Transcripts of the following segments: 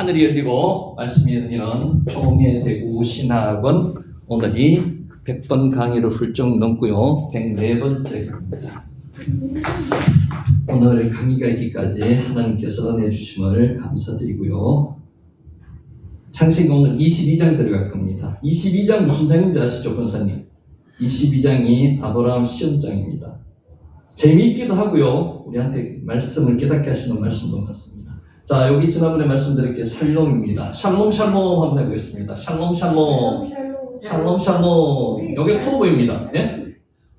하늘이 열리고 말씀이 열리는 총회대구 신학원 오늘이 100번 강의를 훌쩍 넘고요. 104번째 강의입니다. 오늘 강의가 있기까지 하나님께서 내주심을 감사드리고요. 창세기 오늘 22장 들어갈 겁니다. 22장 무슨 장인지 아시죠, 권사님? 22장이 아브라함 시험장입니다. 재미있기도 하고요. 우리한테 말씀을 깨닫게 하시는 말씀도 같습니다. 자, 여기 지난번에 말씀드렸게 샬롬입니다. 샬롬 샬롬 한번 해보겠습니다. 샬롬 샬롬 샬롬 샬롬. 여기 토보입니다. 예?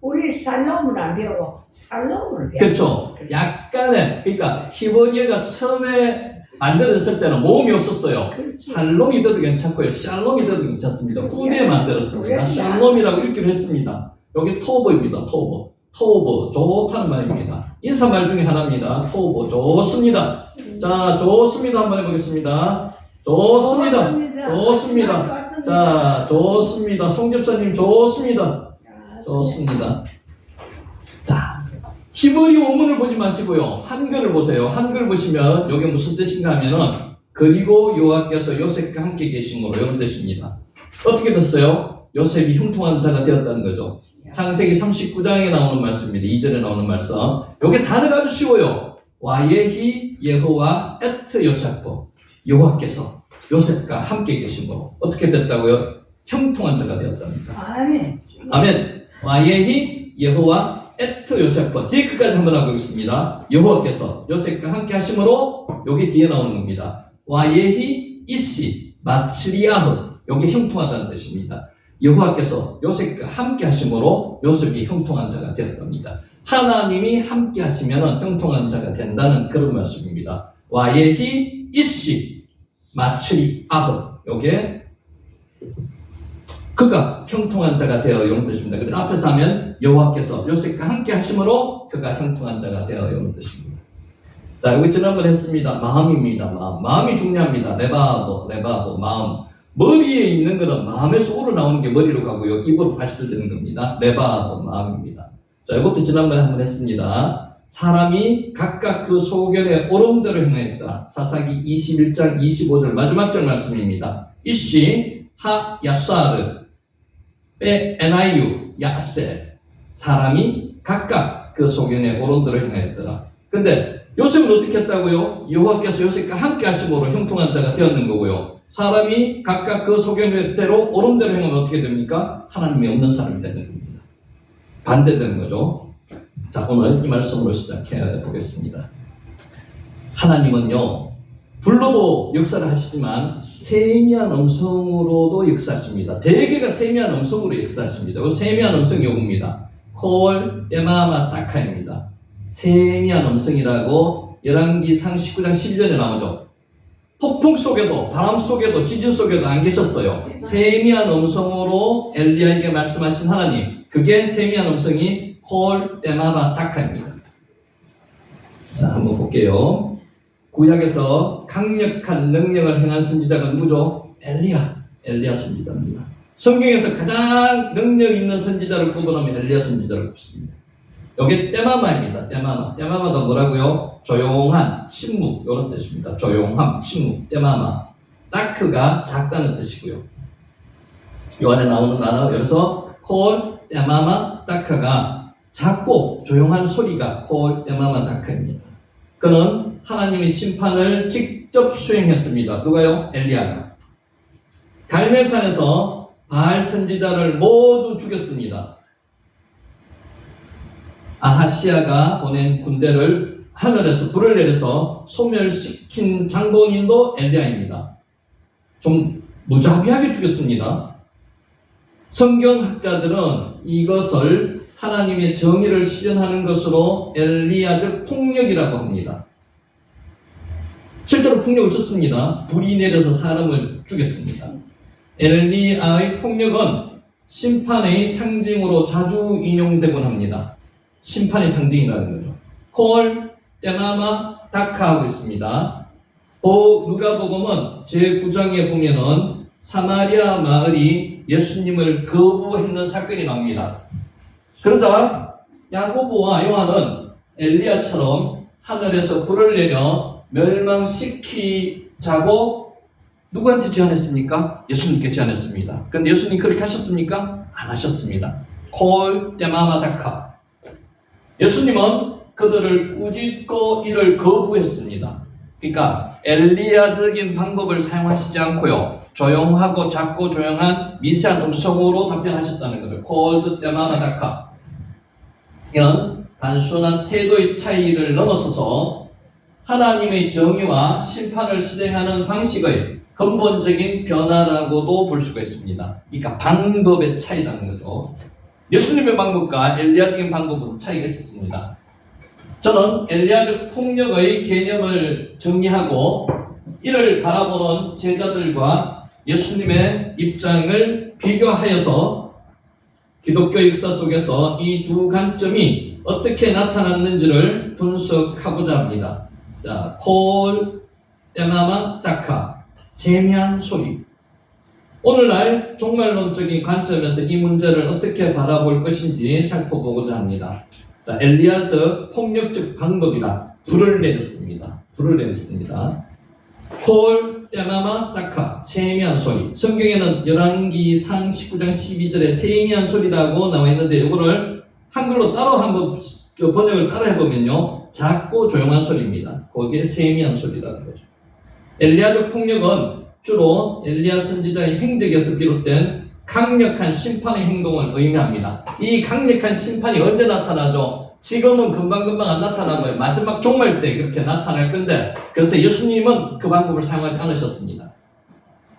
우리 샬롬을 안 배워. 샬롬을 배워. 그렇죠. 약간의, 그러니까 히브리어가 처음에 만들었을 때는 모음이 없었어요. 샬롬이 돼도 괜찮고요. 샬롬이 돼도 괜찮습니다. 후대에 만들었습니다. 샬롬이라고 읽기로 했습니다. 여기 토보입니다. 토보. 토보, 좋다는 말입니다. 인사말 중에 하나입니다. 토보, 좋습니다. 자, 좋습니다. 한번 해보겠습니다. 좋습니다. 좋습니다. 자, 좋습니다. 송집사님, 좋습니다. 좋습니다. 자, 히브리 원문을 보지 마시고요. 한글을 보세요. 한글 보시면 이게 무슨 뜻인가 하면은 그리고 여호와께서 요셉과 함께 계심으로 이런 뜻입니다. 어떻게 됐어요? 요셉이 흉통한 자가 되었다는 거죠. 창세기 39장에 나오는 말씀입니다. 2절에 나오는 말씀. 이게 단어가 아주 쉬워요. 와예히 여호와 에트 요셉포. 여호와께서 요셉과 함께 계심으로 어떻게 됐다고요? 형통한 자가 되었답니다. 아멘. 아멘. 와예히 여호와 에트 요셉포. 뒤에 끝까지 한번 하고 있습니다. 여호와께서 요셉과 함께 하심으로 여기 뒤에 나오는 겁니다. 와예히 이시 마츠리아흐. 여기 형통하다는 뜻입니다. 여호와께서 요셉과 함께 하심으로 요셉이 형통한 자가 되었답니다. 하나님이 함께 하시면 형통한 자가 된다는 그런 말씀입니다. 와예히 이시 마츠리 아흐. 요게 그가 형통한 자가 되어 이런 뜻입니다. 그래서 앞에서 하면 여호와께서 요셉과 함께 하심으로 그가 형통한 자가 되어 이런 뜻입니다. 자, 여기 지난번에 했습니다. 마음입니다. 마음이 중요합니다. 레바보 마음. 머리에 있는 것은 마음에서 우러나오는 게 머리로 가고요. 입으로 발설되는 겁니다. 레바보 마음입니다. 자, 이것도 지난번에 한번 했습니다. 사람이 각각 그 소견에 오름대로 행하였다. 사사기 21장 25절 마지막 절 말씀입니다. 이시 하 야사르 빼 에나유 야세. 사람이 각각 그 소견에 오름대로 행하였더라. 근데 요셉은 어떻게 했다고요? 여호와께서 요셉과 함께 하심으로 형통한 자가 되었는 거고요. 사람이 각각 그 소견대로 오름대로 행하면 어떻게 됩니까? 하나님이 없는 사람이 되는 겁니다. 반대되는 거죠. 자, 오늘 이 말씀으로 시작해 보겠습니다. 하나님은요, 불로도 역사를 하시지만 세미한 음성으로도 역사하십니다. 대개가 세미한 음성으로 역사하십니다. 세미한 음성이 요겁니다. 콜 에마마 타카입니다. 세미한 음성이라고 열왕기상 19장 12절에 나오죠. 폭풍 속에도, 바람 속에도, 지진 속에도 안 계셨어요. 세미한 음성으로 엘리야에게 말씀하신 하나님. 그게 세미한 음성이 콜 때마바 타카입니다. 자, 한번 볼게요. 구약에서 강력한 능력을 행한 선지자가 누구죠? 엘리야 선지자입니다. 성경에서 가장 능력 있는 선지자를 꼽으면 엘리야 선지자를 꼽습니다. 여기 때마마입니다. 때마마가 뭐라고요? 조용한, 침묵, 이런 뜻입니다. 조용함, 침묵, 때마마. 따크가 작다는 뜻이고요. 이 안에 나오는 단어, 여기서 콜, 때마마, 따크가 작고 조용한 소리가 콜, 때마마, 따크입니다. 그는 하나님의 심판을 직접 수행했습니다. 누가요? 엘리야가. 갈멜산에서 바알 선지자를 모두 죽였습니다. 아하시아가 보낸 군대를 하늘에서 불을 내려서 소멸시킨 장본인도 엘리야입니다. 좀 무자비하게 죽였습니다. 성경학자들은 이것을 하나님의 정의를 실현하는 것으로 엘리야적 폭력이라고 합니다. 실제로 폭력을 썼습니다. 불이 내려서 사람을 죽였습니다. 엘리야의 폭력은 심판의 상징으로 자주 인용되곤 합니다. 심판의 상징이라는 거죠. 콜, 때마마, 다카 하고 있습니다. 누가복음은 제9장에 보면은 사마리아 마을이 예수님을 거부했는 사건이 나옵니다. 그러자 야고보와 요한은 엘리야처럼 하늘에서 불을 내려 멸망시키자고 누구한테 제안했습니까? 예수님께 제안했습니다. 그런데 예수님 그렇게 하셨습니까? 안 하셨습니다. 콜 때마마다카. 예수님은 그들을 꾸짖고 이를 거부했습니다. 그러니까 엘리야적인 방법을 사용하시지 않고요. 조용하고 작고 조용한 미세한 음성으로 답변하셨다는 거죠. 콜드 때마마다카. 이는 단순한 태도의 차이를 넘어서서 하나님의 정의와 심판을 실행하는 방식의 근본적인 변화라고도 볼 수가 있습니다. 그러니까 방법의 차이라는 거죠. 예수님의 방법과 엘리야적인 방법은 차이가 있었습니다. 저는 엘리야적 폭력의 개념을 정리하고 이를 바라보는 제자들과 예수님의 입장을 비교하여서 기독교 역사 속에서 이 두 관점이 어떻게 나타났는지를 분석하고자 합니다. 자, 콜, 때마마, 다카, 세미한 소리. 오늘날 종말론적인 관점에서 이 문제를 어떻게 바라볼 것인지 살펴보고자 합니다. 자, 엘리야적 폭력적 방법이라 불을 내렸습니다. 불을 내렸습니다. 콜, 때마마, 다카, 세미한 소리. 성경에는 열왕기상 19장 12절에 세미한 소리라고 나와 있는데 이거를 한글로 따로 한번 번역을 따라 해보면요. 작고 조용한 소리입니다. 거기에 세미한 소리라는 거죠. 엘리야적 폭력은 주로 엘리야 선지자의 행적에서 비롯된 강력한 심판의 행동을 의미합니다. 이 강력한 심판이 언제 나타나죠? 지금은 금방금방 안 나타나고요. 마지막 종말 때 그렇게 나타날 건데, 그래서 예수님은 그 방법을 사용하지 않으셨습니다.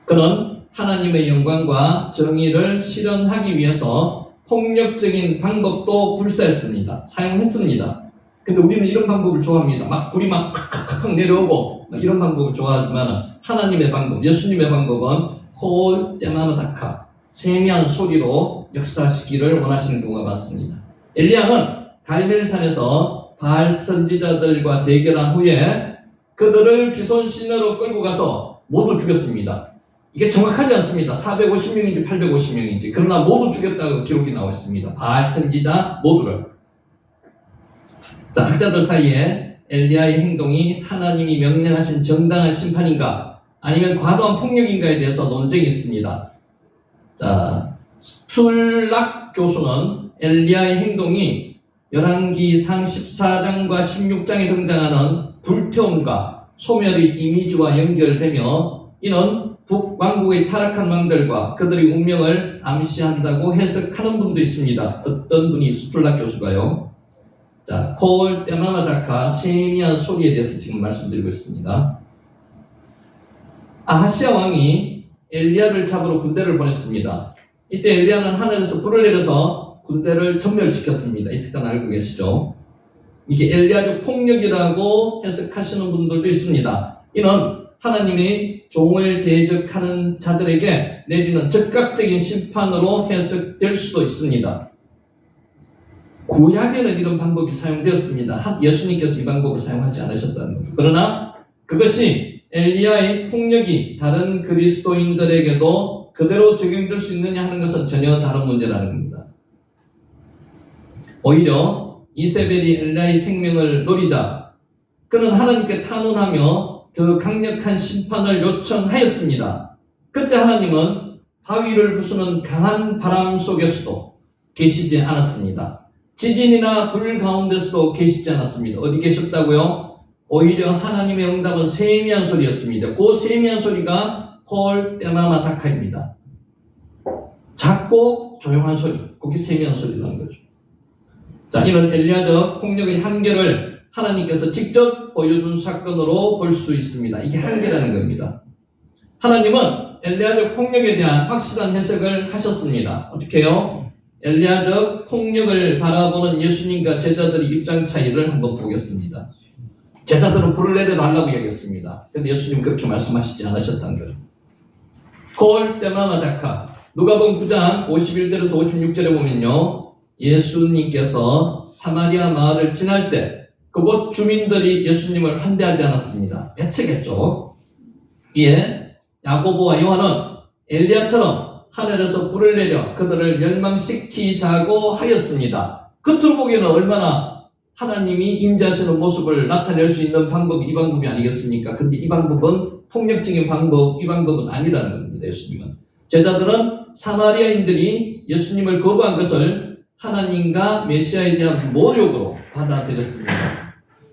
그는 하나님의 영광과 정의를 실현하기 위해서 폭력적인 방법도 불사했습니다. 사용했습니다. 근데 우리는 이런 방법을 좋아합니다. 막 불이 막 칵칵칵 내려오고 이런 방법을 좋아하지만 하나님의 방법, 예수님의 방법은 콜 때마마다카, 세미한 소리로 역사하시기를 원하시는 경우가 많습니다. 엘리야는 갈멜산에서 바알 선지자들과 대결한 후에 그들을 기손 시내로 끌고 가서 모두 죽였습니다. 이게 정확하지 않습니다. 450명인지 850명인지. 그러나 모두 죽였다고 기록이 나와 있습니다. 바알 선지자 모두를. 자, 학자들 사이에 엘리야의 행동이 하나님이 명령하신 정당한 심판인가 아니면 과도한 폭력인가에 대해서 논쟁이 있습니다. 자, 스툴락 교수는 엘리야의 행동이 열왕기상 14장과 16장에 등장하는 불태움과 소멸의 이미지와 연결되며 이는 북왕국의 타락한 왕들과 그들의 운명을 암시한다고 해석하는 분도 있습니다. 어떤 분이 스툴락 교수가요. 자, 콜 때마마다카 세미한 소리에 대해서 지금 말씀드리고 있습니다. 아하시아 왕이 엘리야를 잡으러 군대를 보냈습니다. 이때 엘리야는 하늘에서 불을 내려서 군대를 전멸시켰습니다. 이 사건 알고 계시죠? 이게 엘리야적 폭력이라고 해석하시는 분들도 있습니다. 이는 하나님의 종을 대적하는 자들에게 내리는 즉각적인 심판으로 해석될 수도 있습니다. 구약에는 이런 방법이 사용되었습니다. 예수님께서 이 방법을 사용하지 않으셨다는 거죠. 그러나 그것이 엘리야의 폭력이 다른 그리스도인들에게도 그대로 적용될 수 있느냐 하는 것은 전혀 다른 문제라는 겁니다. 오히려 이세벨이 엘리야의 생명을 노리자 그는 하나님께 탄원하며 더 강력한 심판을 요청하였습니다. 그때 하나님은 바위를 부수는 강한 바람 속에서도 계시지 않았습니다. 지진이나 불 가운데서도 계시지 않았습니다. 어디 계셨다고요? 오히려 하나님의 응답은 세미한 소리였습니다. 그 세미한 소리가 콜 때마마다카입니다. 작고 조용한 소리, 그게 세미한 소리라는 거죠. 자, 이런 엘리야적 폭력의 한계를 하나님께서 직접 보여준 사건으로 볼 수 있습니다. 이게 한계라는 겁니다. 하나님은 엘리야적 폭력에 대한 확실한 해석을 하셨습니다. 어떻게 해요? 엘리야적 폭력을 바라보는 예수님과 제자들의 입장 차이를 한번 보겠습니다. 제자들은 불을 내려달라고 얘기했습니다. 그런데 예수님 그렇게 말씀하시지 않으셨다는 거죠. 콜 때마마다카 누가복음 9장 51절에서 56절에 보면요. 예수님께서 사마리아 마을을 지날 때 그곳 주민들이 예수님을 환대하지 않았습니다. 배척했죠. 이에 야고보와 요한은 엘리야처럼 하늘에서 불을 내려 그들을 멸망시키자고 하였습니다. 겉으로 보기에는 얼마나 하나님이 임재하시는 모습을 나타낼 수 있는 방법이 이 방법이 아니겠습니까? 근데 이 방법은 폭력적인 방법, 이 방법은 아니라는 겁니다. 예수님은. 제자들은 사마리아인들이 예수님을 거부한 것을 하나님과 메시아에 대한 모욕으로 받아들였습니다.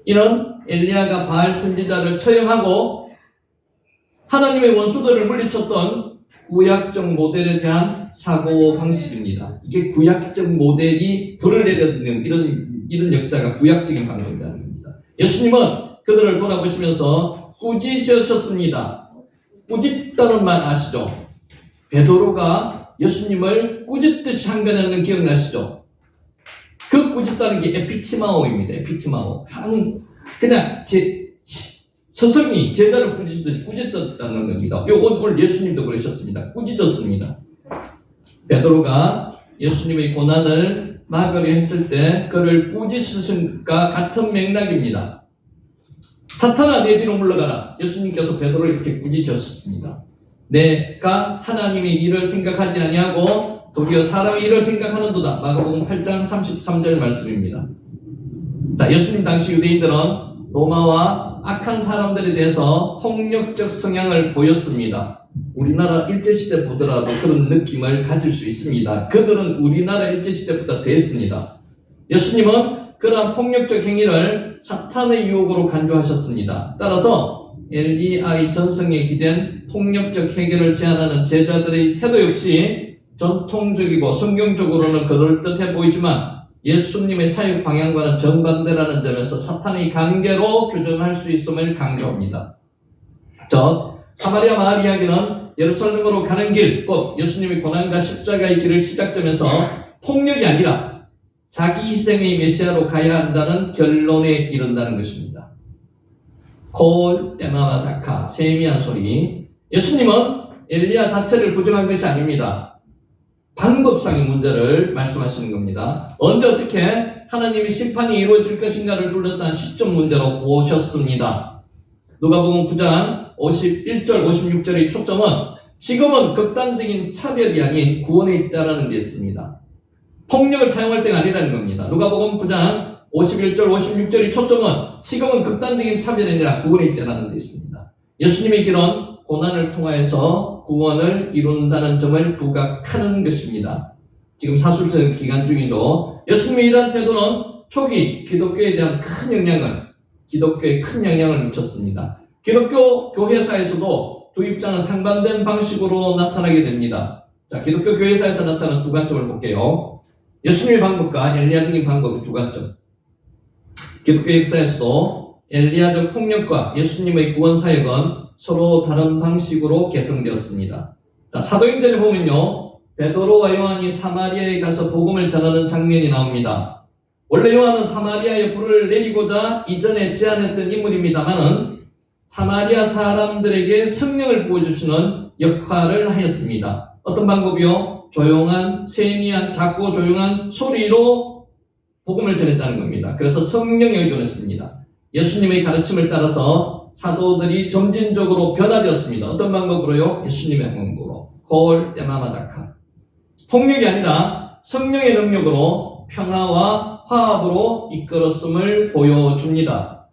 이는 엘리야가 바알 선지자를 처형하고 하나님의 원수들을 물리쳤던 구약적 모델에 대한 사고 방식입니다. 이게 구약적 모델이 불을 내려드는 이런 역사가 구약적인 방법이라는 겁니다. 예수님은 그들을 돌아보시면서 꾸짖으셨습니다. 꾸짖다는 말 아시죠? 베드로가 예수님을 꾸짖듯이 한변했는 기억나시죠? 그 꾸짖다는 게 에피티마오입니다. 에피티마오. 그냥 스승이 제자를 꾸짖듯이 꾸짖었다는 겁니다. 오늘 예수님도 그러셨습니다. 꾸짖었습니다. 베드로가 예수님의 고난을 막으려 했을 때 그를 꾸짖으신과 같은 맥락입니다. 사탄아 내 뒤로 물러가라. 예수님께서 베드로를 이렇게 꾸짖으셨습니다. 내가 하나님의 일을 생각하지 아니하고 도리어 사람의 일을 생각하는도다. 마가복음 8장 33절 말씀입니다. 자, 예수님 당시 유대인들은 로마와 악한 사람들에 대해서 폭력적 성향을 보였습니다. 우리나라 일제시대 보더라도 그런 느낌을 가질 수 있습니다. 그들은 우리나라 일제시대보다 더했습니다. 예수님은 그러한 폭력적 행위를 사탄의 유혹으로 간주하셨습니다. 따라서 엘리야의 전성에 기댄 폭력적 해결을 제안하는 제자들의 태도 역시 전통적이고 성경적으로는 그럴듯해 보이지만 예수님의 사역 방향과는 정반대라는 점에서 사탄의 관계로 교정할 수 있음을 강조합니다. 사마리아 마을 이야기는 예루살렘으로 가는 길, 곧 예수님의 고난과 십자가의 길을 시작점에서 폭력이 아니라 자기 희생의 메시아로 가야 한다는 결론에 이른다는 것입니다. 콜, 때마마, 다카, 세미한 소리. 예수님은 엘리야 자체를 부정한 것이 아닙니다. 방법상의 문제를 말씀하시는 겁니다. 언제 어떻게 하나님의 심판이 이루어질 것인가를 둘러싼 시점 문제로 보셨습니다. 누가복음 9장 51절 56절의 초점은 지금은 극단적인 차별이 아닌 구원에 있다는 데 있습니다. 폭력을 사용할 때가 아니라는 겁니다. 누가복음 9장 51절 56절의 초점은 지금은 극단적인 차별이 아니라 구원에 있다는 데 있습니다. 예수님의 길은 고난을 통하여서 구원을 이룬다는 점을 부각하는 것입니다. 지금 사술서 기간 중이죠. 예수님의 이러한 태도는 초기 기독교에 대한 기독교에 큰 영향을 미쳤습니다. 기독교 교회사에서도 두 입장은 상반된 방식으로 나타나게 됩니다. 자, 기독교 교회사에서 나타나는 두 관점을 볼게요. 예수님의 방법과 엘리야적인 방법의 두 관점. 기독교 역사에서도 엘리야적 폭력과 예수님의 구원 사역은 서로 다른 방식으로 개성되었습니다. 자, 사도행전에 보면요, 베드로와 요한이 사마리아에 가서 복음을 전하는 장면이 나옵니다. 원래 요한은 사마리아에 불을 내리고자 이전에 제안했던 인물입니다만은 사마리아 사람들에게 성령을 부어주시는 역할을 하였습니다. 어떤 방법이요? 조용한, 세미한, 작고 조용한 소리로 복음을 전했다는 겁니다. 그래서 성령에 의존했습니다. 예수님의 가르침을 따라서 사도들이 점진적으로 변화되었습니다. 어떤 방법으로요? 예수님의 방법으로. 콜, 때마마다카. 폭력이 아니라 성령의 능력으로 평화와 화합으로 이끌었음을 보여줍니다.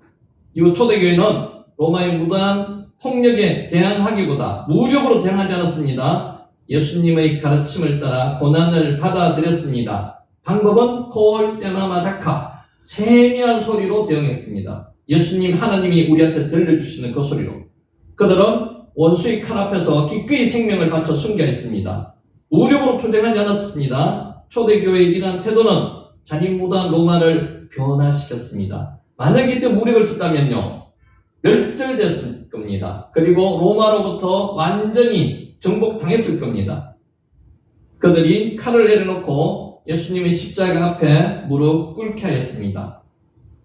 이후 초대교회는 로마의 무단 폭력에 대항하기보다 무력으로 대항하지 않았습니다. 예수님의 가르침을 따라 고난을 받아들였습니다. 방법은 콜, 때마마다카. 세미한 소리로 대응했습니다. 예수님 하나님이 우리한테 들려주시는 그 소리로. 그들은 원수의 칼 앞에서 기꺼이 생명을 바쳐 순교했습니다. 무력으로 투쟁하지 않았습니다. 초대교회의 이러한 태도는 잔인무도한 로마를 변화시켰습니다. 만약에 이때 무력을 썼다면요, 멸절됐을 겁니다. 그리고 로마로부터 완전히 정복당했을 겁니다. 그들이 칼을 내려놓고 예수님의 십자가 앞에 무릎 꿇게 하였습니다.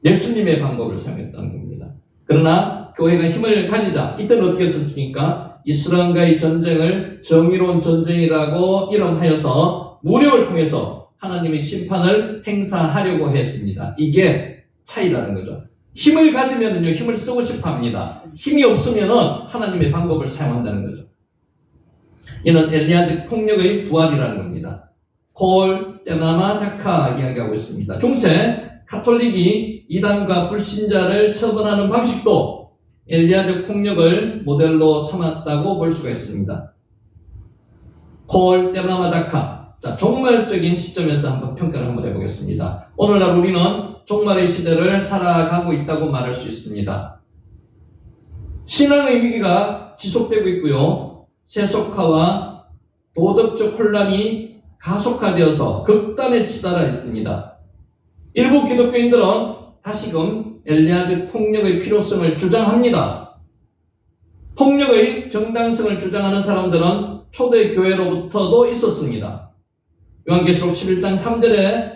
예수님의 방법을 사용했다는 겁니다. 그러나 교회가 힘을 가지자 이때는 어떻게 했습니까? 이스라엘과의 전쟁을 정의로운 전쟁이라고 이름하여서 무력을 통해서 하나님의 심판을 행사하려고 했습니다. 이게 차이라는 거죠. 힘을 가지면요, 힘을 쓰고 싶어 합니다. 힘이 없으면은 하나님의 방법을 사용한다는 거죠. 이는 엘리야적 폭력의 부활이라는 겁니다. 콜, 때마마, 다카 이야기하고 있습니다. 중세 카톨릭이 이단과 불신자를 처벌하는 방식도 엘리야적 폭력을 모델로 삼았다고 볼 수가 있습니다. 콜 때마마다카. 자, 종말적인 시점에서 한번 평가를 한번 해보겠습니다. 오늘날 우리는 종말의 시대를 살아가고 있다고 말할 수 있습니다. 신앙의 위기가 지속되고 있고요. 세속화와 도덕적 혼란이 가속화되어서 극단에 치달아 있습니다. 일부 기독교인들은 다시금 엘리야적 폭력의 필요성을 주장합니다. 폭력의 정당성을 주장하는 사람들은 초대교회로부터도 있었습니다. 요한계시록 11장 3절에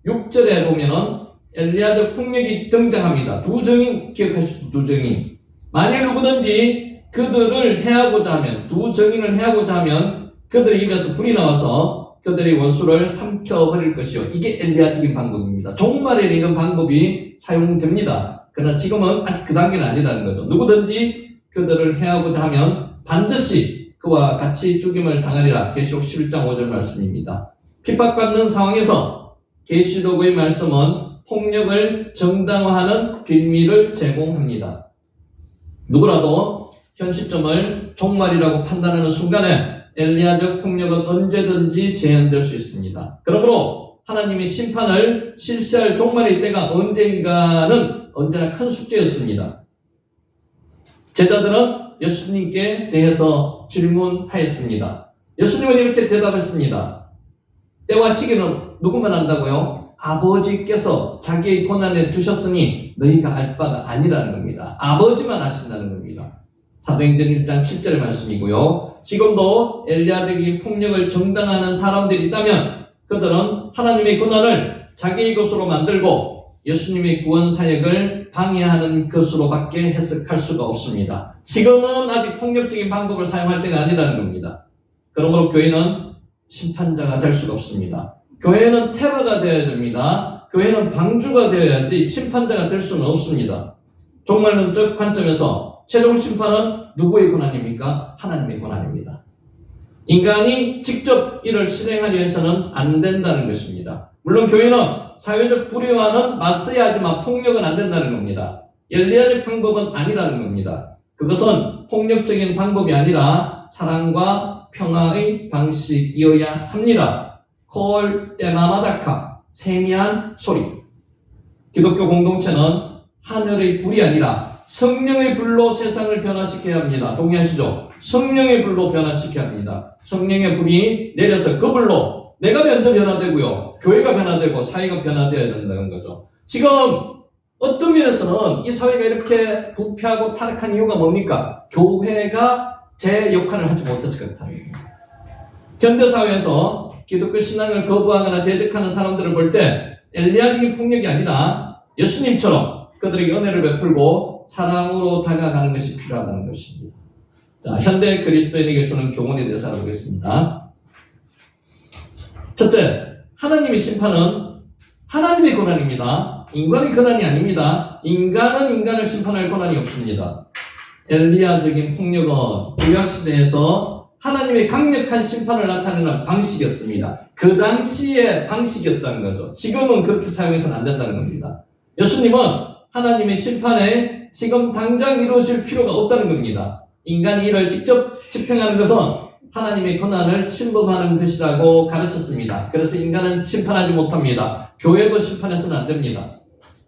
6절에 보면은 엘리야적 폭력이 등장합니다. 두 증인 기억하시죠? 두 증인. 만일 누구든지 그들을 해하고자 하면, 두 증인을 해하고자 하면 그들의 입에서 불이 나와서 그들의 원수를 삼켜버릴 것이요. 이게 엘리야적인 방법입니다. 종말에 이런 방법이 사용됩니다. 그러나 지금은 아직 그 단계는 아니라는 거죠. 누구든지 그들을 해하고자 하면 반드시 그와 같이 죽임을 당하리라. 계시록 11장 5절 말씀입니다. 핍박받는 상황에서 계시록의 말씀은 폭력을 정당화하는 빌미를 제공합니다. 누구라도 현 시점을 종말이라고 판단하는 순간에 엘리야적 폭력은 언제든지 재현될 수 있습니다. 그러므로 하나님의 심판을 실시할 종말의 때가 언젠가는 언제나 큰 숙제였습니다. 제자들은 예수님께 대해서 질문하였습니다. 예수님은 이렇게 대답했습니다. 때와 시기는 누구만 안다고요? 아버지께서 자기의 고난에 두셨으니 너희가 알 바가 아니라는 겁니다. 아버지만 아신다는 겁니다. 사도행전 1장 7절의 말씀이고요. 지금도 엘리야적인 폭력을 정당화하는 사람들이 있다면 그들은 하나님의 고난을 자기의 것으로 만들고 예수님의 구원 사역을 방해하는 것으로밖에 해석할 수가 없습니다. 지금은 아직 폭력적인 방법을 사용할 때가 아니라는 겁니다. 그러므로 교회는 심판자가 될 수가 없습니다. 교회는 테러가 되어야 됩니다. 교회는 방주가 되어야지 심판자가 될 수는 없습니다. 종말론적 관점에서 최종 심판은 누구의 고난입니까? 하나님의 고난입니다. 인간이 직접 이를 실행하려 해서는 안 된다는 것입니다. 물론 교회는 사회적 불의와는 맞서야 하지만 폭력은 안 된다는 겁니다. 엘리야적 방법은 아니라는 겁니다. 그것은 폭력적인 방법이 아니라 사랑과 평화의 방식이어야 합니다. 콜 때마마다카, 세미한 소리. 기독교 공동체는 하늘의 불이 아니라 성령의 불로 세상을 변화시켜야 합니다. 동의하시죠? 성령의 불로 변화시켜야 합니다. 성령의 불이 내려서 그 불로 내가 먼저 변화되고요. 교회가 변화되고 사회가 변화되어야 된다는 거죠. 지금 어떤 면에서는 이 사회가 이렇게 부패하고 타락한 이유가 뭡니까? 교회가 제 역할을 하지 못해서 그렇다는 겁니다. 현대사회에서 기독교 신앙을 거부하거나 대적하는 사람들을 볼 때 엘리야적인 폭력이 아니라 예수님처럼 그들에게 은혜를 베풀고 사랑으로 다가가는 것이 필요하다는 것입니다. 자, 현대 그리스도인에게 주는 교훈에 대해서 알아보겠습니다. 첫째, 하나님의 심판은 하나님의 고난입니다. 인간의 고난이 아닙니다. 인간은 인간을 심판할 고난이 없습니다. 엘리야적인 폭력은 구약시대에서 하나님의 강력한 심판을 나타내는 방식이었습니다. 그 당시의 방식이었다는 거죠. 지금은 그렇게 사용해서는 안 된다는 겁니다. 예수님은 하나님의 심판에 지금 당장 이루어질 필요가 없다는 겁니다. 인간이 이를 직접 집행하는 것은 하나님의 고난을 침범하는 것이라고 가르쳤습니다. 그래서 인간은 심판하지 못합니다. 교회도 심판해서는 안 됩니다.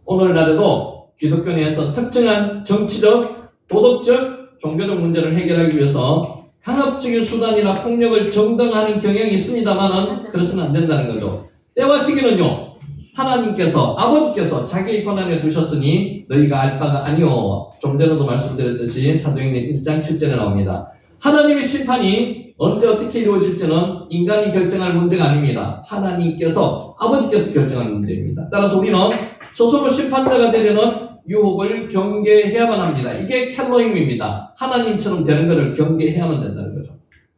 오늘날에도 기독교 내에서 특정한 정치적, 도덕적, 종교적 문제를 해결하기 위해서 강압적인 수단이나 폭력을 정당화하는 경향이 있습니다만은 그래서는 안 된다는 거죠. 때와 시기는요, 하나님께서, 아버지께서 자기의 권한에 두셨으니 너희가 알 바가 아니오. 좀 전에도 말씀드렸듯이 사도행전 1장 7절에 나옵니다. 하나님의 심판이 언제 어떻게 이루어질지는 인간이 결정할 문제가 아닙니다. 하나님께서, 아버지께서 결정할 문제입니다. 따라서 우리는 스스로 심판자가 되려는 유혹을 경계해야만 합니다. 이게 켈로힘입니다. 하나님처럼 되는 것을 경계해야만 된다는 거죠.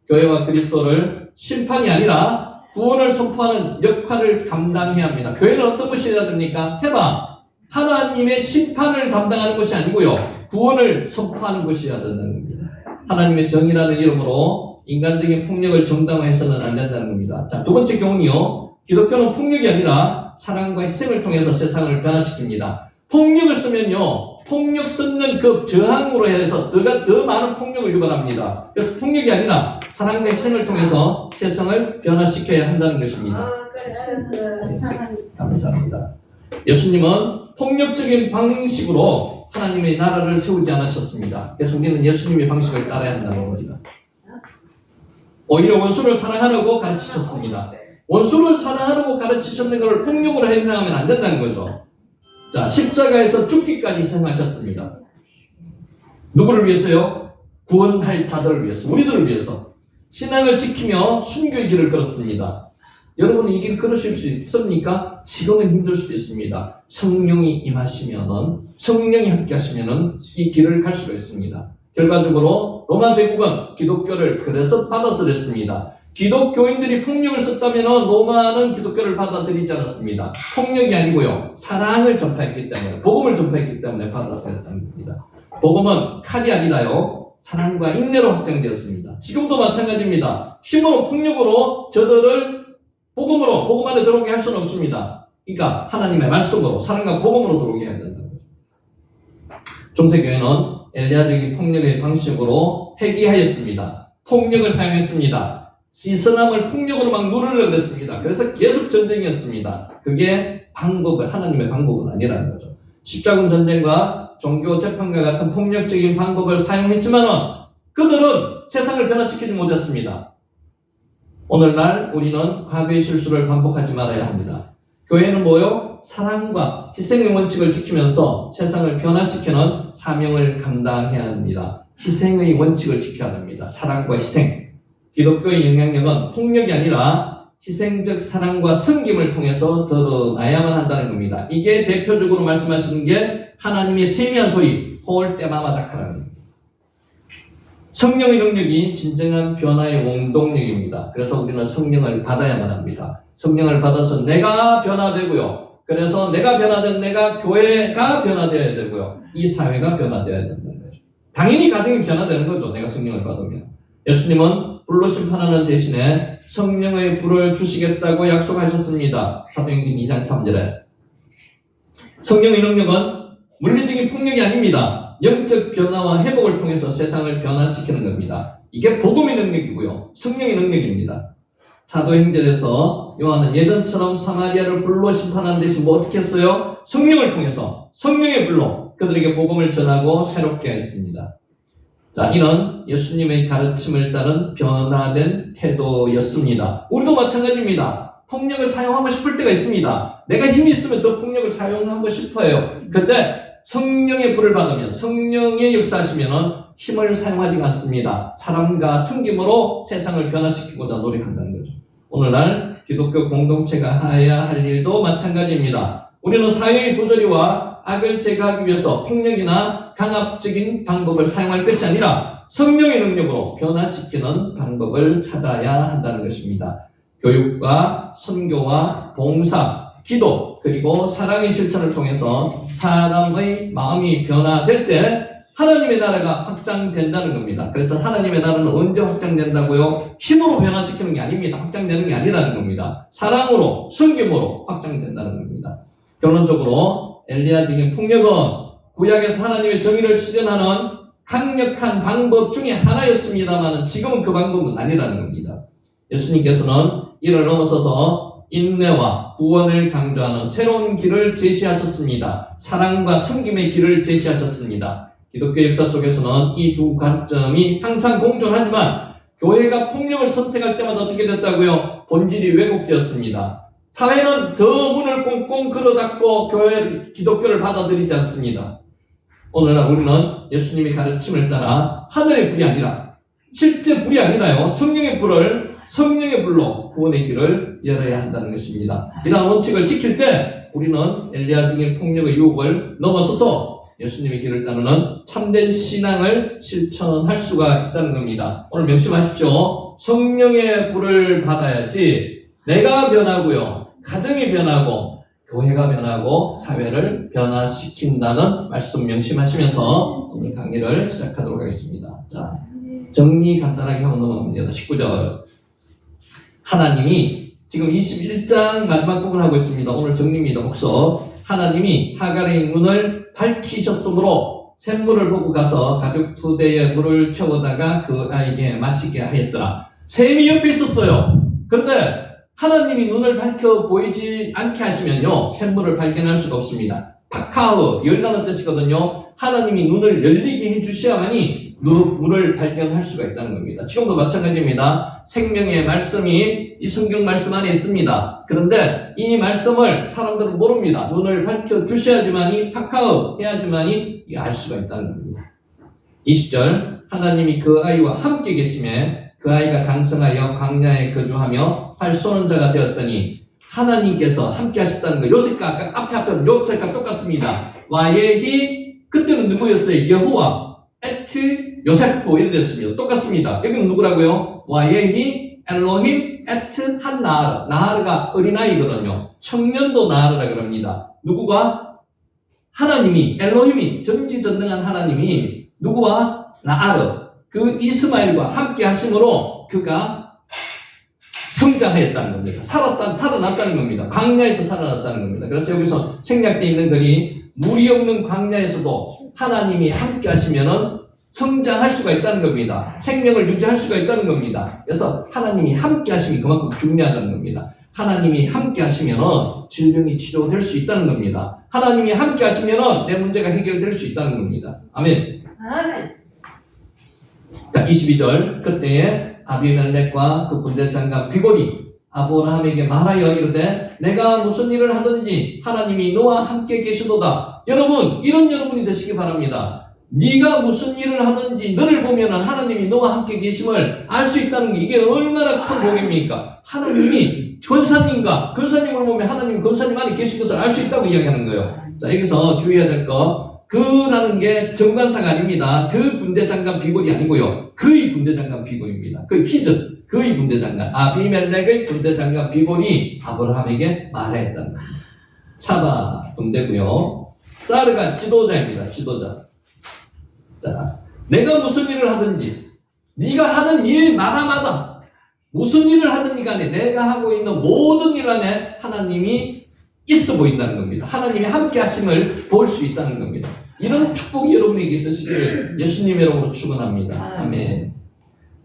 교회와 그리스도를 심판이 아니라 구원을 선포하는 역할을 감당해야 합니다. 교회는 어떤 것이 해야 됩니까? 테마, 하나님의 심판을 담당하는 것이 아니고요. 구원을 선포하는 것이어야 된다는 겁니다. 하나님의 정의라는 이름으로 인간적인 폭력을 정당화해서는 안 된다는 겁니다. 자, 두 번째 교훈이요. 기독교는 폭력이 아니라 사랑과 희생을 통해서 세상을 변화시킵니다. 폭력을 쓰면요, 폭력 섞는 그 저항으로 해서 더 많은 폭력을 유발합니다. 그래서 폭력이 아니라 사랑과 희생을 통해서 세상을 변화시켜야 한다는 것입니다. 감사합니다. 예수님은 폭력적인 방식으로 하나님의 나라를 세우지 않으셨습니다. 그래서 우리는 예수님의 방식을 따라야 한다는 겁니다. 오히려 원수를 사랑하라고 가르치셨습니다. 원수를 사랑하라고 가르치셨는 것을 폭력으로 행사하면 안 된다는 거죠. 자, 십자가에서 죽기까지 희생하셨습니다. 누구를 위해서요? 구원할 자들을 위해서, 우리들을 위해서. 신앙을 지키며 순교의 길을 걸었습니다. 여러분 이 길 걸으실 수 있습니까? 지금은 힘들 수도 있습니다. 성령이 임하시면은, 성령이 함께 하시면은 이 길을 갈 수가 있습니다. 결과적으로 로마 제국은 기독교를 그래서 받아들였습니다. 기독교인들이 폭력을 썼다면 로마는 기독교를 받아들이지 않았습니다. 폭력이 아니고요, 사랑을 전파했기 때문에, 복음을 전파했기 때문에 받아들였다는 겁니다. 복음은 칼이 아니라요, 사랑과 인내로 확장되었습니다. 지금도 마찬가지입니다. 힘으로, 폭력으로 저들을 복음으로, 복음 안에 들어오게 할 수는 없습니다. 그러니까 하나님의 말씀으로, 사랑과 복음으로 들어오게 해야 된다는 거죠. 중세교회는 엘리야적인 폭력의 방식으로 회귀하였습니다. 폭력을 사용했습니다. 시선함을 폭력으로 막 누르려고 했습니다. 그래서 계속 전쟁이었습니다. 그게 하나님의 방법은 아니라는 거죠. 십자군 전쟁과 종교 재판과 같은 폭력적인 방법을 사용했지만은 그들은 세상을 변화시키지 못했습니다. 오늘날 우리는 과거의 실수를 반복하지 말아야 합니다. 교회는 뭐요? 사랑과 희생의 원칙을 지키면서 세상을 변화시키는 사명을 감당해야 합니다. 희생의 원칙을 지켜야 합니다. 사랑과 희생. 기독교의 영향력은 폭력이 아니라 희생적 사랑과 섬김을 통해서 드러나야만 한다는 겁니다. 이게 대표적으로 말씀하시는 게 하나님의 세미한 소리, 홀 때마마 다카라는 겁니다. 성령의 능력이 진정한 변화의 원동력입니다. 그래서 우리는 성령을 받아야만 합니다. 성령을 받아서 내가 변화되고요. 그래서 내가 변화된 내가 교회가 변화되어야 되고요. 이 사회가 변화되어야 된다는 거죠. 당연히 가정이 변화되는 거죠. 내가 성령을 받으면. 예수님은 불로 심판하는 대신에 성령의 불을 주시겠다고 약속하셨습니다. 사도행전 2장 3절에. 성령의 능력은 물리적인 폭력이 아닙니다. 영적 변화와 회복을 통해서 세상을 변화시키는 겁니다. 이게 복음의 능력이고요. 성령의 능력입니다. 사도행전에서 요한은 예전처럼 사마리아를 불로 심판하는 대신 뭐 어떻게 했어요? 성령을 통해서, 성령의 불로 그들에게 복음을 전하고 새롭게 했습니다. 자, 이는 예수님의 가르침을 따른 변화된 태도였습니다. 우리도 마찬가지입니다. 폭력을 사용하고 싶을 때가 있습니다. 내가 힘이 있으면 더 폭력을 사용하고 싶어요. 근데 성령의 불을 받으면, 성령의 역사하시면 힘을 사용하지 않습니다. 사람과 섬김으로 세상을 변화시키고자 노력한다는 거죠. 오늘날 기독교 공동체가 해야 할 일도 마찬가지입니다. 우리는 사회의 부조리와 악을 제거하기 위해서 폭력이나 강압적인 방법을 사용할 것이 아니라 성령의 능력으로 변화시키는 방법을 찾아야 한다는 것입니다. 교육과 선교와 봉사, 기도, 그리고 사랑의 실천을 통해서 사람의 마음이 변화될 때 하나님의 나라가 확장된다는 겁니다. 그래서 하나님의 나라는 언제 확장된다고요? 힘으로 변화시키는 게 아닙니다. 확장되는 게 아니라는 겁니다. 사랑으로, 순김으로 확장된다는 겁니다. 결론적으로 엘리야적인 폭력은 구약에서 하나님의 정의를 실현하는 강력한 방법 중에 하나였습니다만 지금은 그 방법은 아니라는 겁니다. 예수님께서는 이를 넘어서서 인내와 구원을 강조하는 새로운 길을 제시하셨습니다. 사랑과 섬김의 길을 제시하셨습니다. 기독교 역사 속에서는 이 두 관점이 항상 공존하지만 교회가 폭력을 선택할 때마다 어떻게 됐다고요? 본질이 왜곡되었습니다. 사회는 더 문을 꽁꽁 걸어닫고 기독교를 받아들이지 않습니다. 오늘날 우리는 예수님의 가르침을 따라 하늘의 불이 아니라, 실제 불이 아니라요, 성령의 불로 구원의 길을 열어야 한다는 것입니다. 이러한 원칙을 지킬 때 우리는 엘리야적인 폭력의 유혹을 넘어서서 예수님의 길을 따르는 참된 신앙을 실천할 수가 있다는 겁니다. 오늘 명심하십시오. 성령의 불을 받아야지 내가 변하고요, 가정이 변하고 교회가 변하고 사회를 변화시킨다는 말씀 명심하시면서 오늘 강의를 시작하도록 하겠습니다. 자, 정리 간단하게 하고 넘어갑니다. 19절. 하나님이 지금 21장 마지막 부분 하고 있습니다. 오늘 정리입니다. 목서. 하나님이 하갈의 문을 밝히셨으므로 샘물을 보고 가서 가죽 부대에 물을 채우다가 그 아이에게 마시게 하였더라. 샘이 옆에 있었어요. 근데 하나님이 눈을 밝혀 보이지 않게 하시면요, 샘물을 발견할 수가 없습니다. 파카흐, 열라는 뜻이거든요. 하나님이 눈을 열리게 해주셔야만이 물을 발견할 수가 있다는 겁니다. 지금도 마찬가지입니다. 생명의 말씀이 이 성경 말씀 안에 있습니다. 그런데 이 말씀을 사람들은 모릅니다. 눈을 밝혀주셔야지만이, 파카흐 해야지만이 알 수가 있다는 겁니다. 20절, 하나님이 그 아이와 함께 계심에 그 아이가 장성하여 광야에 거주하며 활 쏘는 자가 되었더니 하나님께서 함께 하셨다는 거. 요셉과 앞에 요셉과 똑같습니다. 와예히, 그때는 누구였어요? 여호와, 에트, 요세프 이렇게 됐습니다. 똑같습니다. 여기는 누구라고요? 와예히, 엘로힘, 에트, 한 나하르. 나하르가 어린아이거든요. 청년도 나하르라 그럽니다. 누구가? 하나님이, 엘로힘이, 전지전능한 하나님이 누구와? 나하르, 그 이스마엘과 함께 하심으로 그가 성장했다는 겁니다. 살아났다는 겁니다. 광야에서 살아났다는 겁니다. 그래서 여기서 생략되어 있는 글이 물이 없는 광야에서도 하나님이 함께 하시면은 성장할 수가 있다는 겁니다. 생명을 유지할 수가 있다는 겁니다. 그래서 하나님이 함께 하심이 그만큼 중요하다는 겁니다. 하나님이 함께 하시면은 질병이 치료될 수 있다는 겁니다. 하나님이 함께 하시면은 내 문제가 해결될 수 있다는 겁니다. 아멘. 아멘. 자, 22절, 그때에 아비멜렉과 그 군대 장관 비골이 아브라함에게 말하여 이르되 내가 무슨 일을 하든지 하나님이 너와 함께 계시도다. 여러분, 이런 여러분이 되시기 바랍니다. 네가 무슨 일을 하든지 너를 보면 하나님이 너와 함께 계심을 알 수 있다는 게 이게 얼마나 큰 복입니까? 하나님이 권사님과 권사님을 보면 하나님 권사님 안에 계신 것을 알 수 있다고 이야기하는 거예요. 자, 여기서 주의해야 될 거, 그라는 게 정관사가 아닙니다. 그 군대 장관 비골이 아니고요. 그의 군대 장관 비골입니다. 그 히즈, 그의 군대 장관, 아비멜렉의 군대 장관 비골이 아브라함에게 말하였다는 겁니다. 차바 군대고요. 사르가 지도자입니다. 지도자. 자, 내가 무슨 일을 하든지 네가 하는 일마다 무슨 일을 하든지 간에 내가 하고 있는 모든 일 안에 하나님이 있어 보인다는 겁니다. 하나님이 함께 하심을 볼 수 있다는 겁니다. 이런 축복이 여러분에게 있으시기를 예수님의 이름으로 축원합니다. 아멘.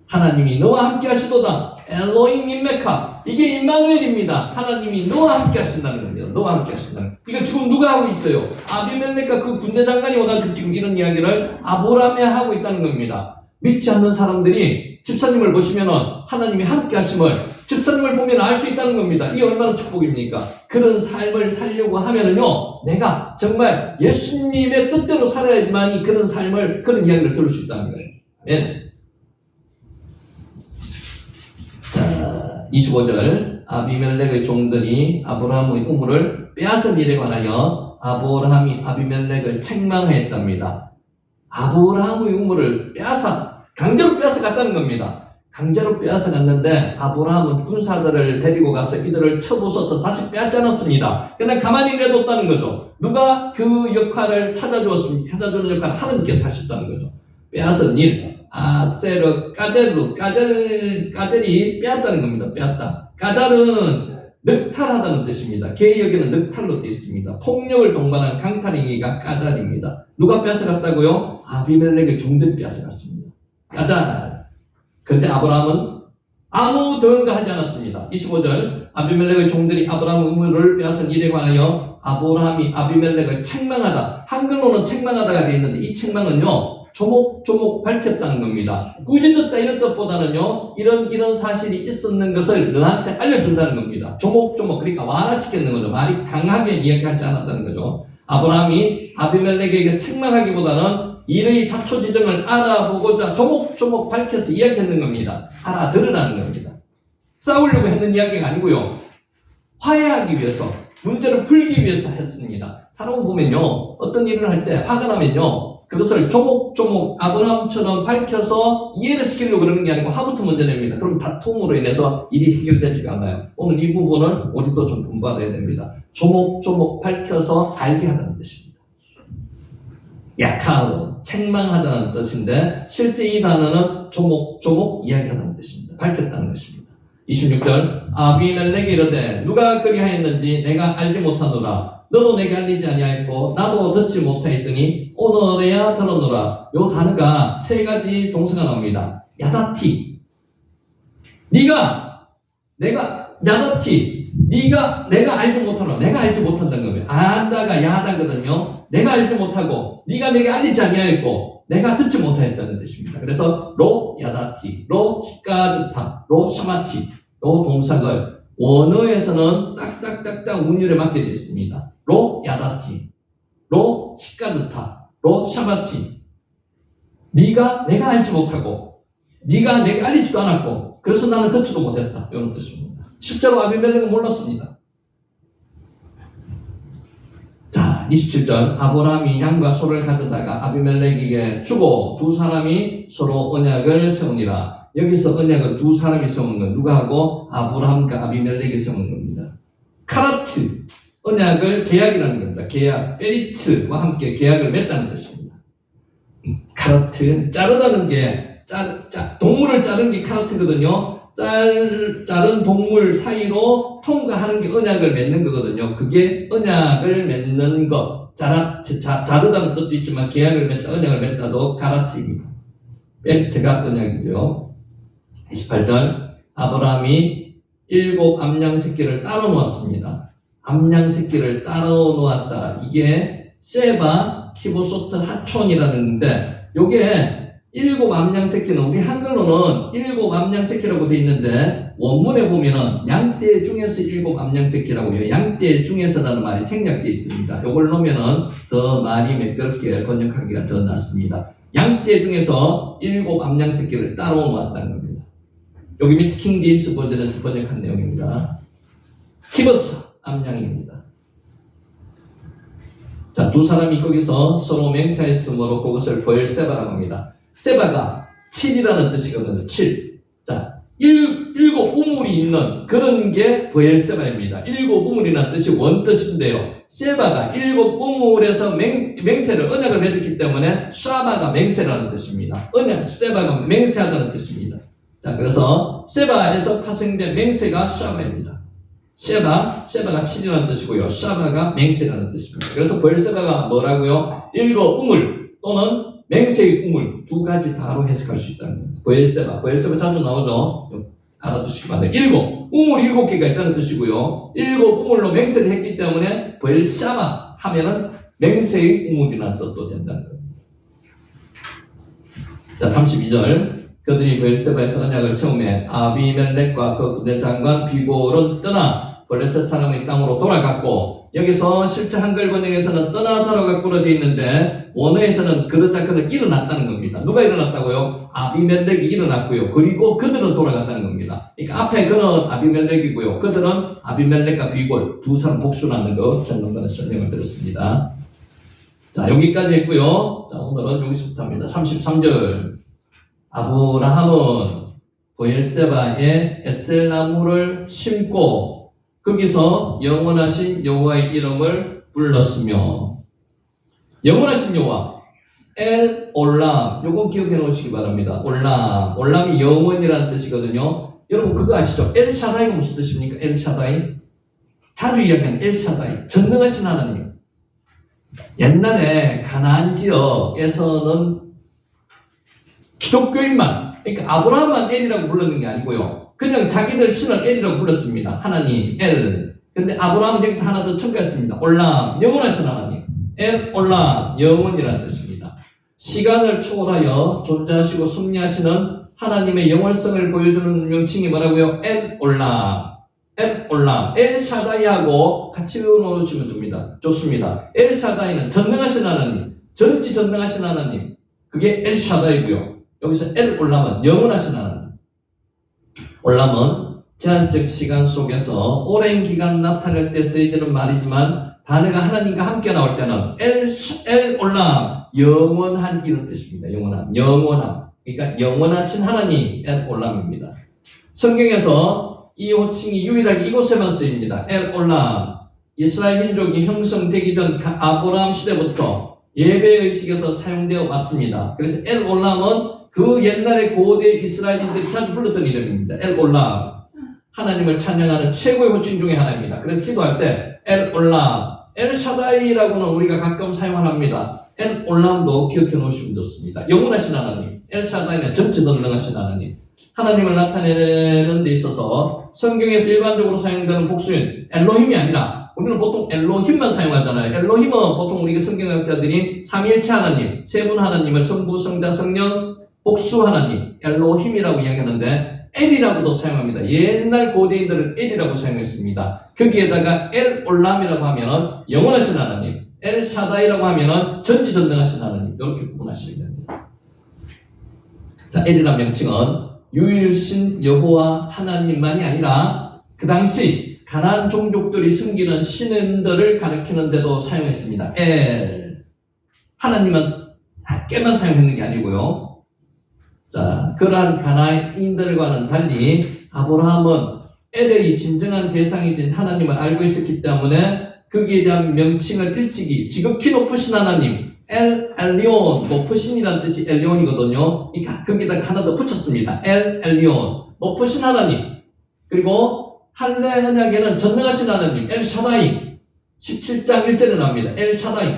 하나님이 너와 함께 하시도다. 엘로힘 임메카. 이게 임마누엘입니다. 하나님이 너와 함께 하신다는 겁니다. 너와 함께 하신다는 겁니다. 이거 지금 누가 하고 있어요? 아비멜렉과 그 군대 장관이 와가지고 지금 이런 이야기를 아브라함에 하고 있다는 겁니다. 믿지 않는 사람들이 집사님을 보시면은 하나님이 함께 하심을, 집사님을 보면 알 수 있다는 겁니다. 이게 얼마나 축복입니까? 그런 삶을 살려고 하면은요, 내가 정말 예수님의 뜻대로 살아야지만 그런 삶을, 그런 이야기를 들을 수 있다는 거예요. 네. 자, 25절. 아비멜렉의 종들이 아브라함의 우물을 빼앗은 일에 관하여 아브라함이 아비멜렉을 책망하였답니다. 아브라함의 우물을 강제로 빼앗아 갔다는 겁니다. 강제로 빼앗아 갔는데 아브라함은 군사들을 데리고 가서 이들을 쳐부숴서 다시 빼앗지 않았습니다. 그냥 가만히 내뒀다는 거죠. 누가 그 역할을 찾아주었습니까? 찾아주는 역할을 하나님께서 하셨다는 거죠. 빼앗은 일, 아세르, 까젤이 빼앗다는 겁니다. 빼앗다. 까잘은 늑탈하다는 뜻입니다. 개역에는 늑탈로 되어 있습니다. 폭력을 동반한 강탈행위가 까잘입니다. 누가 빼앗아갔다고요? 아비멜렉의 종들이 빼앗아갔습니다. 까잘. 그런데 아브라함은 아무 대응도 하지 않았습니다. 25절. 아비멜렉의 종들이 아브라함의 우물을 빼앗은 일에 관하여 아브라함이 아비멜렉을 책망하다. 한글로는 책망하다가 되어 있는데 이 책망은요, 조목조목 밝혔다는 겁니다. 꾸짖었다 이런 뜻보다는요, 이런 사실이 있었는 것을 너한테 알려준다는 겁니다. 조목조목, 그러니까 완화시켰는 거죠. 말이 강하게 이야기하지 않았다는 거죠. 아브라함이 아비멜렉에게 책망하기보다는 일의 자초지정을 알아보고자 조목조목 밝혀서 이야기했는 겁니다. 알아들으라는 겁니다. 싸우려고 했는 이야기가 아니고요, 화해하기 위해서, 문제를 풀기 위해서 했습니다. 사람을 보면요, 어떤 일을 할 때 화가 나면요, 그것을 조목조목 아브라함처럼 밝혀서 이해를 시키려고 그러는 게 아니고 화부터 먼저 냅니다. 그럼 다툼으로 인해서 일이 해결되지가 않아요. 오늘 이 부분을 우리도 좀 본받아야 됩니다. 조목조목 밝혀서 알게 하다는 뜻입니다. 약하고 책망하다는 뜻인데 실제 이 단어는 조목조목 이야기하다는 뜻입니다. 밝혔다는 것입니다. 26절. 아비멜렉이 이르되 누가 그리하였는지 내가 알지 못하노라. 너도 내게 알리지 아니하였고 나도 듣지 못하였더니 오늘에야 들었노라. 요 단어가 세 가지 동사가 나옵니다. 야다티. 야다티. 내가 알지 못하노. 내가 알지 못한다는 거예요. 안다가 야다거든요. 내가 알지 못하고 네가 내게 알리지 아니하였고 내가 듣지 못하였다는 뜻입니다. 그래서 로 야다티, 로 히카드타, 로 샤마티 요 동사를 원어에서는 딱딱딱딱 운율에 맞게 되어 있습니다. 로 야다티, 로 히카드타, 로 샤마티. 내가 알지 못하고 네가 내게 알리지도 않았고 그래서 나는 듣지도 못했다. 이런 뜻입니다. 실제로 아비멜렉은 몰랐습니다. 자, 27절. 아브라함이 양과 소를 가져다가 아비멜렉에게 주고 두 사람이 서로 언약을 세우니라. 여기서 언약을 두 사람이 세우는 건 누가 하고? 아브라함과 아비멜렉이 세우는 겁니다. 카라트, 언약을 계약이라는 겁니다. 계약, 베리트와 함께 계약을 맺다는 뜻입니다. 카라트, 자르다는 게 동물을 자르는 게 카라트거든요. 자른 동물 사이로 통과하는 게 언약을 맺는 거거든요. 그게 언약을 맺는 것. 자르다는 뜻도 있지만 계약을 맺다, 언약을 맺다도 카라트입니다. 베리트가 언약이고요. 28절. 아브라함이 7 암양 새끼를 따로 놓았습니다. 암양 새끼를 따로 놓았다. 이게 세바 키보소트 하촌이라는 건데 요게 7 암양 새끼는 우리 한글로는 7 암양 새끼라고 되어 있는데 원문에 보면은 양떼 중에서 7 암양 새끼라고요. 양떼 중에서라는 말이 생략되어 있습니다. 요걸 놓으면은 더 말이 매끄럽게 번역하기가 더 낫습니다. 양떼 중에서 7 암양 새끼를 따로 놓았다는 겁니다. 여기 밑에 킹 제임스 버전에서 번역한 내용입니다. 키버스 암양입니다. 자, 두 사람이 거기서 서로 맹세했으므로 그것을 버엘세바라고 합니다. 세바가 7이라는 뜻이거든요. 7. 자, 7 우물이 있는 그런 게 버엘세바입니다. 7 우물이라는 뜻이 원뜻인데요. 세바가 7 우물에서 맹세를 언약을 맺었기 때문에 샤바가 맹세라는 뜻입니다. 세바가 맹세하다는 뜻입니다. 자, 그래서 세바에서 파생된 맹세가 샤바입니다. 세바가 7이라는 뜻이고요. 샤바가 맹세라는 뜻입니다. 그래서 버엘세바가 뭐라고요? 7 우물 또는 맹세의 우물 두 가지 다로 해석할 수 있다는 겁니다. 버엘세바 자주 나오죠. 알아두시기 바랍니다. 7 7개가 있다는 뜻이고요. 7 우물로 맹세를 했기 때문에 버엘샤바 하면은 맹세의 우물이라는 뜻도 된다는 겁니다. 자, 32절. 그들이 버엘세바에서 언약을 세우매 아비멜렉과 그 군대 장관 비골은 떠나 블레셋 사람의 땅으로 돌아갔고, 여기서 실제 한글 번역에서는 떠나다라고 되어 있는데 원어에서는 그러자 그는 일어났다는 겁니다. 누가 일어났다고요? 아비멜렉이 일어났고요. 그리고 그들은 돌아갔다는 겁니다. 그러니까 앞에 그는 아비멜렉이고요. 그들은 아비멜렉과 비골 두 사람 복수라는 거 전문가는 설명을 드렸습니다. 자, 여기까지 했고요. 자, 오늘은 여기서부터 합니다. 33절. 아브라함은 브엘세바에 에셀나무를 심고 거기서 영원하신 여호와의 이름을 불렀으며, 영원하신 여호와 엘 올람, 요거 기억해 놓으시기 바랍니다. 올람이 영원이라는 뜻이거든요. 여러분 그거 아시죠? 엘 샤다이가 무슨 뜻입니까? 엘 샤다이, 자주 이야기하는 엘 샤다이, 전능하신 하나님. 옛날에 가나안 지역에서는 기독교인만, 그러니까 아브라함만 엘이라고 불렀는 게 아니고요. 그냥 자기들 신을 엘이라고 불렀습니다. 하나님, 엘. 근데 아브라함은 여기서 하나 더 첨가했습니다. 올람, 영원하신 하나님. 엘, 올람, 영원이라는 뜻입니다. 시간을 초월하여 존재하시고 섭리하시는 하나님의 영원성을 보여주는 명칭이 뭐라고요? 엘, 올람. 엘, 올람. 엘 샤다이하고 같이 외워놓으시면 됩니다. 좋습니다. 엘 샤다이는 전능하신 하나님, 전지전능하신 하나님. 그게 엘 샤다이고요. 여기서 엘 올람은 영원하신 하나님. 올람은 제한적 시간 속에서 오랜 기간 나타날 때 쓰여지는 말이지만 단어가 하나님과 함께 나올 때는 엘 올람, 영원한 이런 뜻입니다. 영원함. 그러니까 영원하신 하나님, 엘 올람입니다. 성경에서 이 호칭이 유일하게 이곳에만 쓰입니다. 엘 올람. 이스라엘 민족이 형성되기 전 아브라함 시대부터 예배의식에서 사용되어 왔습니다. 그래서 엘 올람은 그 옛날의 고대 이스라엘인들이 자주 불렀던 이름입니다. 엘 올람. 하나님을 찬양하는 최고의 호칭 중에 하나입니다. 그래서 기도할 때 엘 올람, 엘샤다이라고는 우리가 가끔 사용합니다. 엘 올람도 기억해 놓으시면 좋습니다. 영원하신 하나님, 엘샤다이는 전지전능하신 하나님. 하나님을 나타내는 데 있어서 성경에서 일반적으로 사용되는 복수인 엘로힘이 아니라 우리는 보통 엘로힘만 사용하잖아요. 엘로힘은 보통 우리가 성경학자들이 삼위일체 하나님, 세 분 하나님을 성부, 성자, 성령, 복수 하나님, 엘로힘이라고 이야기하는데 엘이라고도 사용합니다. 옛날 고대인들은 엘이라고 사용했습니다. 거기에다가 엘 올람이라고 하면은 영원하신 하나님, 엘 샤다이라고 하면은 전지전능하신 하나님, 이렇게 구분하시면 됩니다. 자, 엘이라는 명칭은 유일신 여호와 하나님만이 아니라 그 당시 가나안 종족들이 섬기는 신들을 가리키는 데도 사용했습니다. 엘 하나님은 꽤만 사용했는 게 아니고요. 자, 그러한 가나안인들과는 달리 아브라함은 엘의 진정한 대상이신 하나님을 알고 있었기 때문에 거기에 대한 명칭을 일찍이 지극히 높으신 하나님, 엘 엘리온, 높으신이라는 뜻이 엘리온이거든요. 그러니까 거기다가 하나 더 붙였습니다. 엘 엘리온, 높으신 하나님. 그리고 할례 언약에는 전능하신 하나님, 엘 샤다이. 17장 1절에 나옵니다. 엘 샤다이.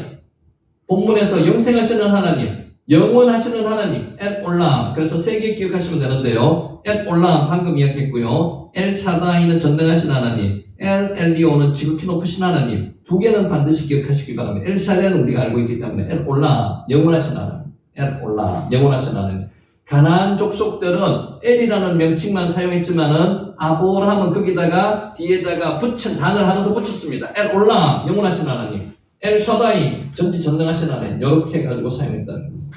본문에서 영생하시는 하나님, 영원하시는 하나님, 엘 올람. 그래서 세 개 기억하시면 되는데요. 엘 올람 방금 이야기했고요. 엘 샤다이는 전능하신 하나님, 엘 엘리오는 지극히 높으신 하나님. 두 개는 반드시 기억하시기 바랍니다. 엘 샤다이는 우리가 알고 있기 때문에 엘 올람, 영원하신 하나님, 엘 올람, 영원하신 하나님. 가나안 족속들은 엘이라는 명칭만 사용했지만은 아브라함은 거기다가 뒤에다가 붙인 단어를 하나 더 붙였습니다. 엘 올람, 영원하신 하나님, 엘 샤다이, 전지전능하신 하나님. 이렇게 해가지고 사용했다는 겁니다.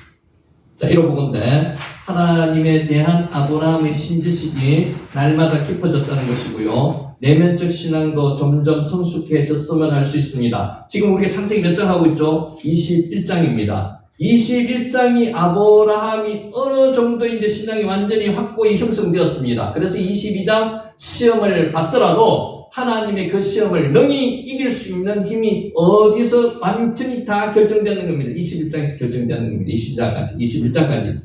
자, 이런 부분인데 하나님에 대한 아브라함의 신지식이 날마다 깊어졌다는 것이고요. 내면적 신앙도 점점 성숙해졌으면 할 수 있습니다. 지금 우리가 창세기 몇 장 하고 있죠? 21장입니다. 21장이 아브라함이 어느 정도 이제 신앙이 완전히 확고히 형성되었습니다. 그래서 22장 시험을 받더라도 하나님의 그 시험을 능히 이길 수 있는 힘이 어디서 완전히 다 결정되는 겁니다. 21장에서 결정되는 겁니다. 21장까지.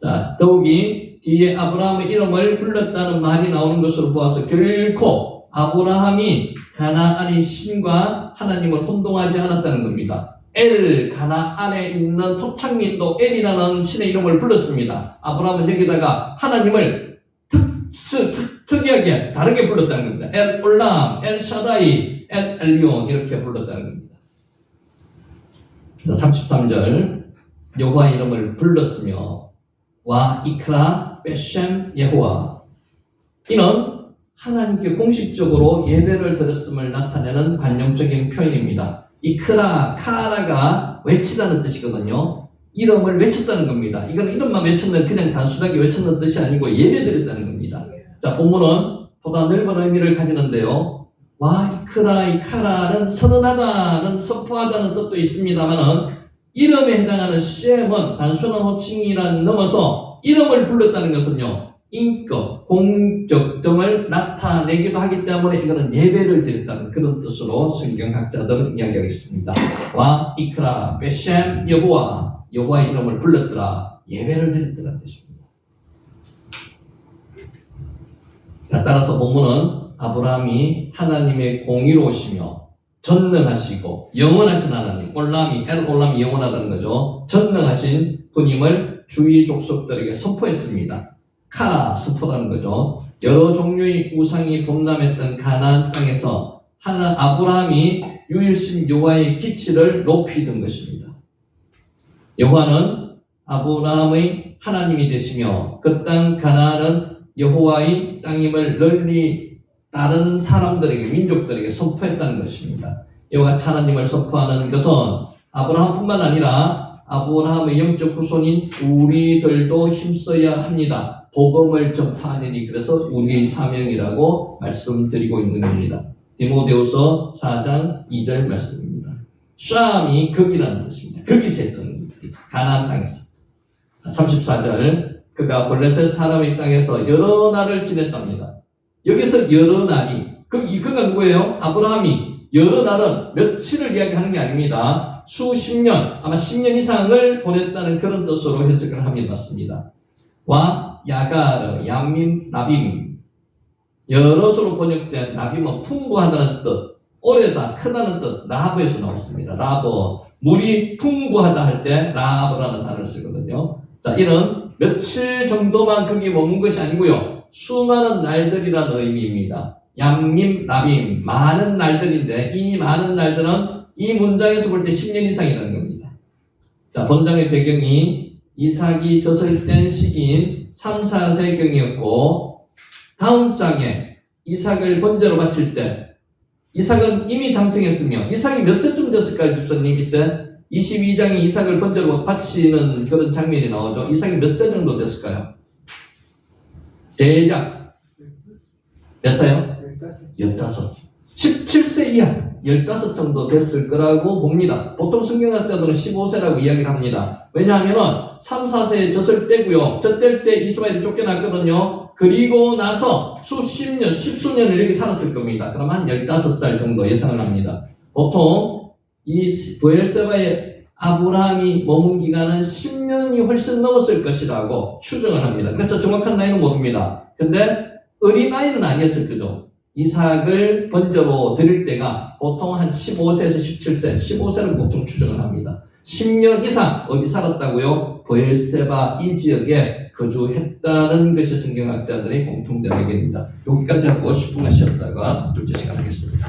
자, 더욱이 뒤에 아브라함의 이름을 불렀다는 말이 나오는 것으로 보아서 결코 아브라함이 가나안의 신과 하나님을 혼동하지 않았다는 겁니다. 엘, 가나안에 있는 토착민도 엘이라는 신의 이름을 불렀습니다. 아브라함은 여기다가 하나님을 특이하게 다르게 불렀다는 겁니다. 엘 올람, 엘 샤다이, 엘 엘리온 이렇게 불렀다는 겁니다. 그래서 33절 여호와의 이름을 불렀으며 와 이크라 베셴 예호와 이는 하나님께 공식적으로 예배를 드렸음을 나타내는 관용적인 표현입니다. 이크라, 카라가 외치다는 뜻이거든요. 이름을 외쳤다는 겁니다. 이거는 이름만 외쳤는 그냥 단순하게 외쳤는 뜻이 아니고 예배드렸다는 겁니다. 자, 본문은 보다 넓은 의미를 가지는데요. 와 이크라, 이카라는 선언하다는 선포하다는 뜻도 있습니다만은 이름에 해당하는 셈은 단순한 호칭이란 넘어서 이름을 불렀다는 것은요. 인격, 공적 등을 나타내기도 하기 때문에 이거는 예배를 드렸다는 그런 뜻으로 성경학자들은 이야기하고 있습니다. 와 이크라 베셴 여호와, 여호와의 이름을 불렀더라, 예배를 드렸더라는 뜻입니다. 자, 따라서 본문은 아브라함이 하나님의 공의로우시며 전능하시고 영원하신 하나님, 올람이 엘 올람이 영원하다는 거죠. 전능하신 분임을 주위 족속들에게 선포했습니다. 카라 선포라는 거죠. 여러 종류의 우상이 범람했던 가나안 땅에서 아브라함이 유일신 여호와의 기치를 높이던 것입니다. 여호와는 아브라함의 하나님이 되시며 그 땅 가나안은 여호와의 땅임을 널리 다른 사람들에게, 민족들에게 선포했다는 것입니다. 여호와 하나님을 선포하는 것은 아브라함뿐만 아니라 아브라함의 영적 후손인 우리들도 힘써야 합니다. 복음을 전파하느니 그래서 우리의 사명이라고 말씀드리고 있는 겁니다. 디모데후서 4장 2절 말씀입니다. 샴이 거기라는 뜻입니다. 거기서 했던 겁니다. 가나안 땅에서. 34절 그가 블레셋 사람의 땅에서 여러 날을 지냈답니다. 여기서 여러 날이 그가 누구예요? 아브라함이. 여러 날은 며칠을 이야기하는 게 아닙니다. 수십 년, 아마 10년 이상을 보냈다는 그런 뜻으로 해석을 하면 맞습니다. 와 야가르, 얌밈, 나빔 여럿으로 번역된 나빔은 풍부하다는 뜻, 오래다, 크다는 뜻, 라하브에서 나왔습니다. 라하브, 물이 풍부하다 할 때 라하브라는 단어를 쓰거든요. 자, 이런 며칠 정도만 거기 머문 것이 아니고요. 수많은 날들이라는 의미입니다. 얌밈, 라빔, 많은 날들인데 이 많은 날들은 이 문장에서 볼 때 10년 이상이라는 겁니다. 자, 본장의 배경이 이삭이 젖을 뗀 시기인 3, 4세경이었고 다음 장에 이삭을 번제로 바칠 때 이삭은 이미 장성했으며 이삭이 몇 세쯤 됐을까요, 집사님? 이때 22장에 이삭을 번제로 바치는 그런 장면이 나오죠. 이삭이 몇 세 정도 됐을까요? 대략 몇 살요? 15. 17세 이하 15 정도 됐을 거라고 봅니다. 보통 성경학자들은 15세라고 이야기를 합니다. 왜냐하면 3, 4세에 젖을 떼고요. 젖뗄 때 이스마엘이 쫓겨났거든요. 그리고 나서 수십 년, 십수년을 여기 살았을 겁니다. 그럼 한 15살 정도 예상을 합니다. 보통 이 브엘세바의 아브라함이 머문 기간은 10년이 훨씬 넘었을 것이라고 추정을 합니다. 그래서 정확한 나이는 모릅니다. 근데 어린아이는 아니었을 거죠. 이삭을 번제로 드릴 때가 보통 한 15세에서 17세, 15세를 보통 추정을 합니다. 10년 이상 어디 살았다고요? 브엘세바 이 지역에 거주했다는 것이 성경학자들의 공통된 의견입니다. 여기까지 하고 10분만 쉬었다가 둘째 시간 하겠습니다.